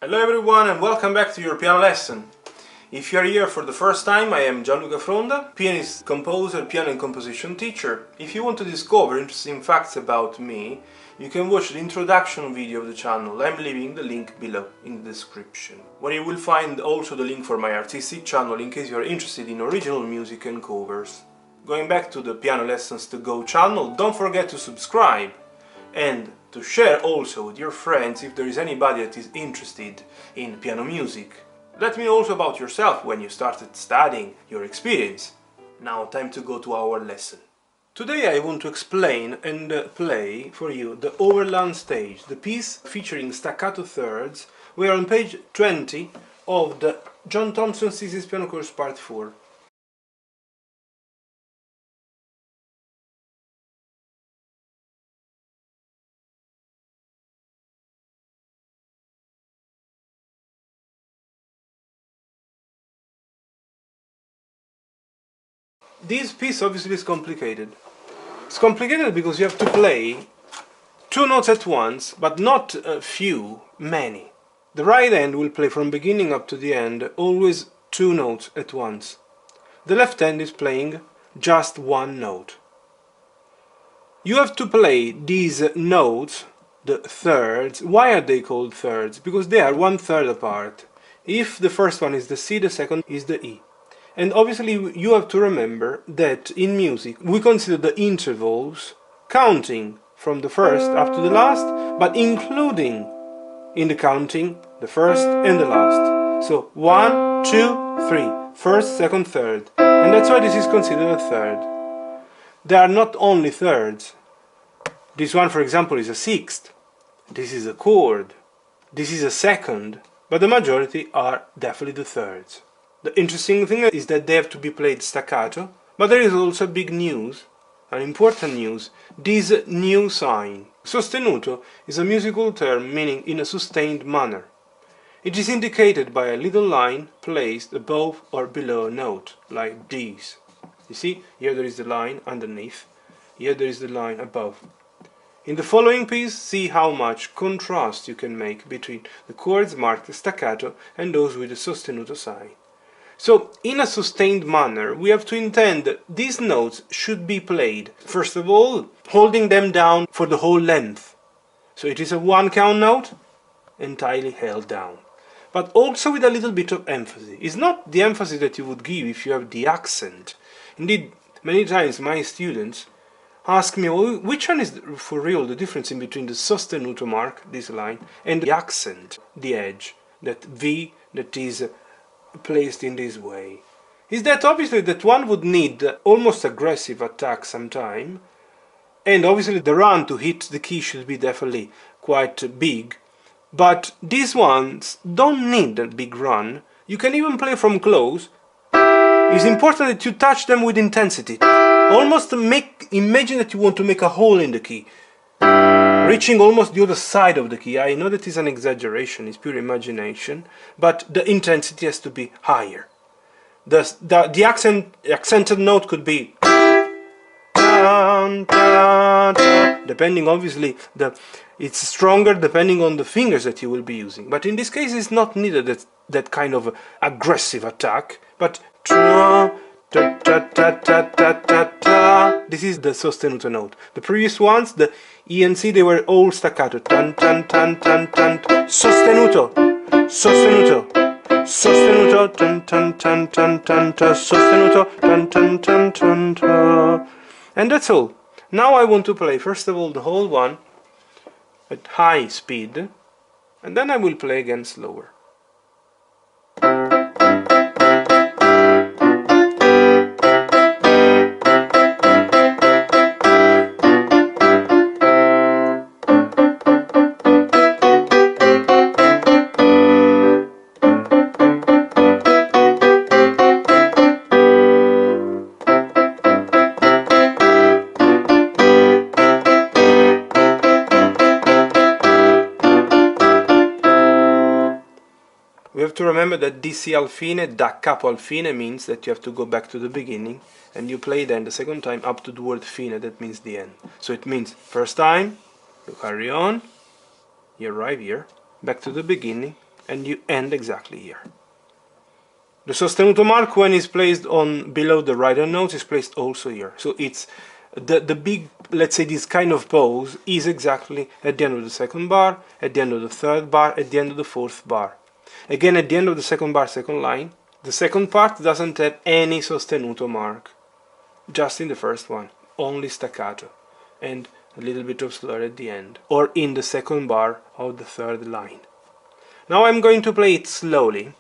Hello everyone and welcome back to your piano lesson. If you are here for the first time, I am Gianluca, pianist, composer, piano and composition teacher. If you want to discover interesting facts about me, you can watch the introduction video of the channel. I'm leaving the link below in the description, where you will find also the link for my artistic channel in case you are interested in original music and covers. Going back to the Piano Lessons to Go channel, don't forget to subscribe and to share also with your friends if there is anybody that is interested in piano music. Let me know also about yourself when you started studying, your experience. Now time to go to our lesson. Today I want to explain and play for you the Overland Stage, the piece featuring staccato thirds. We are on page 20 of the Thompson Thesis Piano Course Part 4. This piece obviously is complicated. It's complicated because you have to play two notes at once, but not a few, many. The right hand will play from beginning up to the end, always two notes at once. The left hand is playing just one note. You have to play these notes, the thirds. Why are they called thirds? Because they are 1/3 apart. If the first one is the C, the second is the E. And obviously you have to remember that in music we consider the intervals counting from the first up to the last, but including in the counting the first and the last. So 1, 2, 3, first, second, third. And that's why this is considered a third. They are not only thirds. This one, for example, is a sixth. This is a chord. This is a second. But the majority are definitely the thirds. The interesting thing is that they have to be played staccato, but there is also big news, an important news, this new sign. Sostenuto is a musical term meaning in a sustained manner. It is indicated by a little line placed above or below a note, like this. You see, here there is the line underneath, here there is the line above. In the following piece, see how much contrast you can make between the chords marked staccato and those with the sostenuto sign. So, in a sustained manner, we have to intend that these notes should be played, first of all, holding them down for the whole length. So it is a one count note, entirely held down. But also with a little bit of emphasis. It's not the emphasis that you would give if you have the accent. Indeed, many times my students ask me, well, which one is for real the difference in between the sostenuto mark, this line, and the accent, the edge, that V that is placed in this way. Is that obviously that one would need almost aggressive attack sometime, and obviously the run to hit the key should be definitely quite big, but these ones don't need a big run. You can even play from close. It's important that you touch them with intensity. Almost imagine that you want to make a hole in the key, reaching almost the other side of the key. I know that is an exaggeration, it's pure imagination, but the intensity has to be higher. The accented note could be depending, obviously, it's stronger depending on the fingers that you will be using. But in this case, it's not needed that kind of aggressive attack, but this is the sostenuto note. The previous ones, the E and C, they were all staccato. Tan tan tan tan tan. Sostenuto, sostenuto, sostenuto, tan tan tan tan tan tan. Sostenuto, tan tan tan tan tan. And that's all. Now I want to play first of all the whole one at high speed, and then I will play again slower. We have to remember that DC al fine, da capo al fine, means that you have to go back to the beginning, and you play then the second time up to the word fine, that means the end. So it means first time, you carry on, you arrive here, back to the beginning, and you end exactly here. The sostenuto mark, when it's placed on below the right hand notes, is placed also here. So it's the big, let's say, this kind of pose is exactly at the end of the second bar, at the end of the third bar, at the end of the fourth bar. Again, at the end of the second bar, second line, the second part doesn't have any sostenuto mark. Just in the first one, only staccato, and a little bit of slur at the end, or in the second bar of the third line. Now I'm going to play it slowly.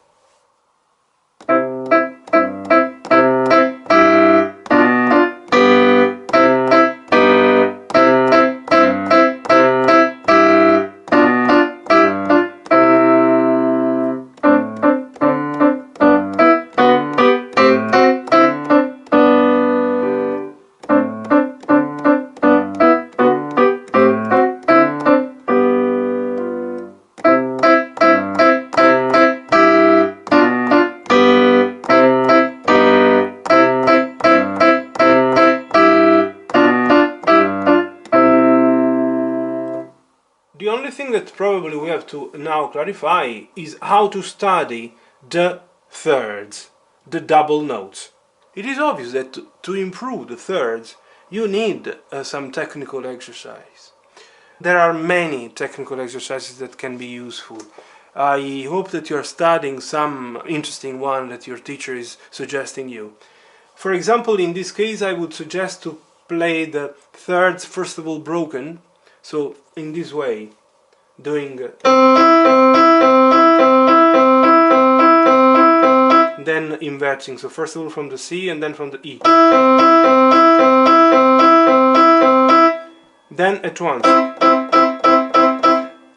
The only thing that probably we have to now clarify is how to study the thirds, the double notes. It is obvious that to improve the thirds you need some technical exercise. There are many technical exercises that can be useful. I hope that you are studying some interesting one that your teacher is suggesting you. For example, in this case I would suggest to play the thirds first of all broken. So in this way, doing then inverting. So first of all from the C and then from the E. Then at once.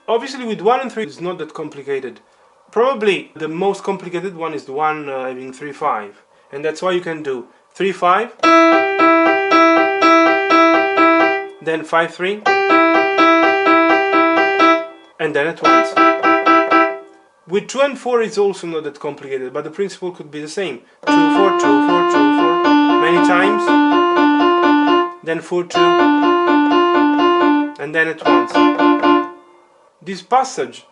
Obviously with 1 and 3 it's not that complicated. Probably the most complicated one is the one having 3-5, and that's why you can do 3-5, then 5-3, and then at once. With 2 and 4 it's also not that complicated, but the principle could be the same. 2-4, 2-4, 2-4, many times, then 4-2, and then at once. This passage,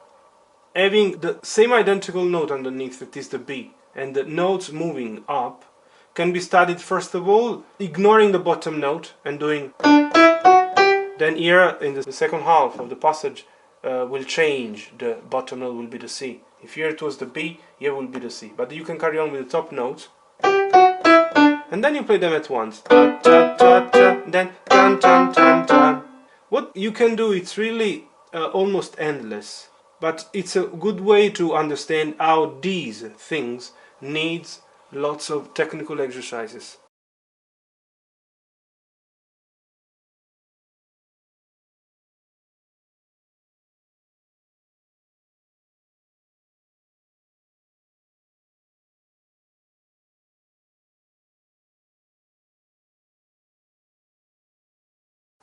having the same identical note underneath, that is the B, and the notes moving up, can be studied first of all ignoring the bottom note and doing. Then here in the second half of the passage will change, the bottom note will be the C. If here it was the B, here will be the C. But you can carry on with the top notes, and then you play them at once. Ta, ta, ta, ta, then tan, tan, tan, tan. What you can do, it's really almost endless, but it's a good way to understand how these things needs lots of technical exercises.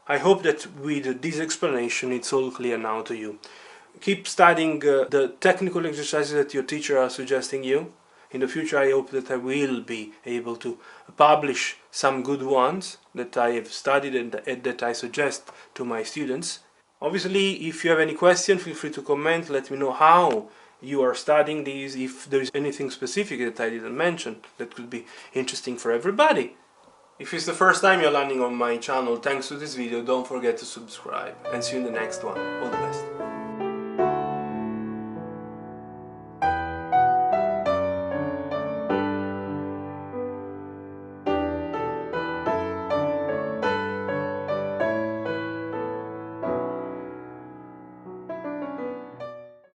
I hope that with this explanation it's all clear now to you. Keep studying the technical exercises that your teacher are suggesting you. In the future I hope that I will be able to publish some good ones that I have studied and that I suggest to my students. Obviously, if you have any question, feel free to comment, let me know how you are studying these, if there is anything specific that I didn't mention that could be interesting for everybody. If it's the first time you're landing on my channel, thanks to this video, don't forget to subscribe, and see you in the next one. All the best.